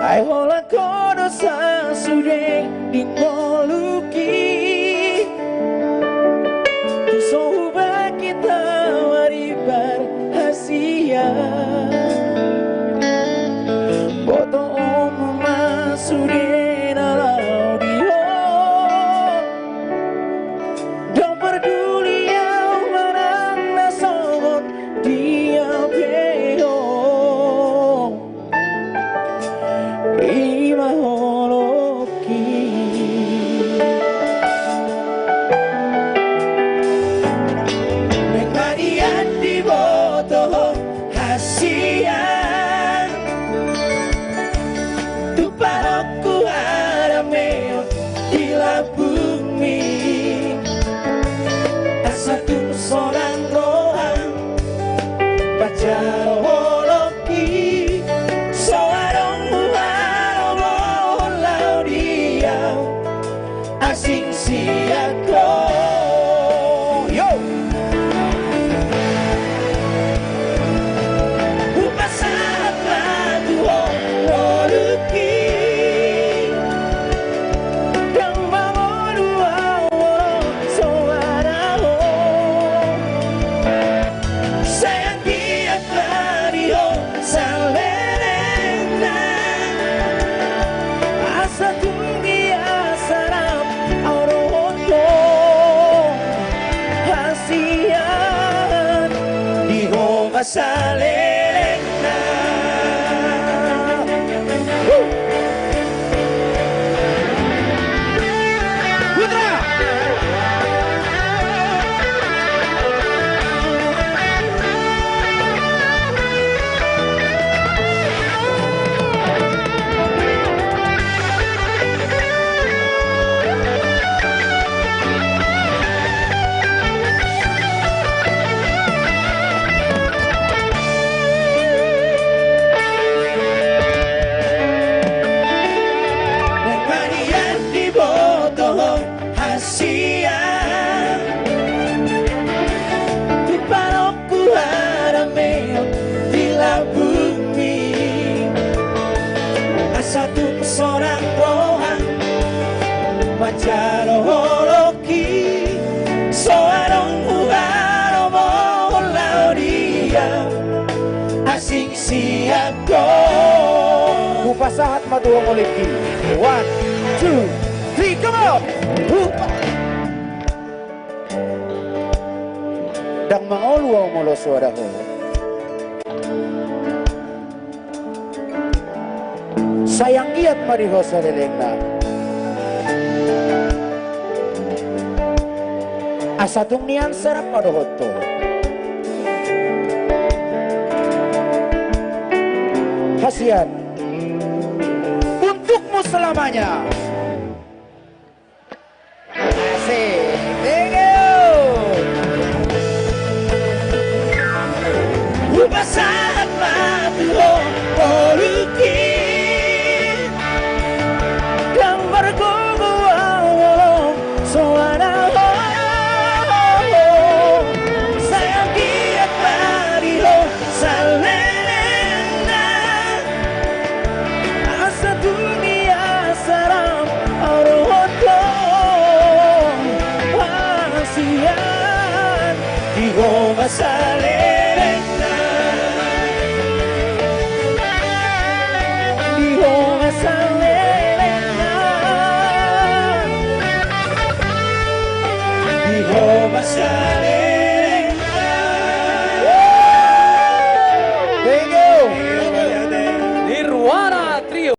Ai hola kono sa sude di moluki so ba kita mari berhasia foto umma sude na audio don't peduli yang mana nasabot dia peo ima holoki Megmanian di boto hasian tu paroku arameo di la bumi asa tu seorang rohan baca holoki asing siako yo upasat madu holuki yang bangun awal suara ho sayang dia klario salerena asa dunia sarap Salena Putra satu seorang rohan Macaro holoki Soarong uaro molau dia Asing siako Upasahat matuang oliki 1, 2, 3, come on Dang mangolu ang molo suara ho sayang giat mariho sa lelengna asatung nian sarap padohoto hasiat untukmu selamanya asik thank you upasahat matuho holuki Salena di Roma Salena di Roma Salena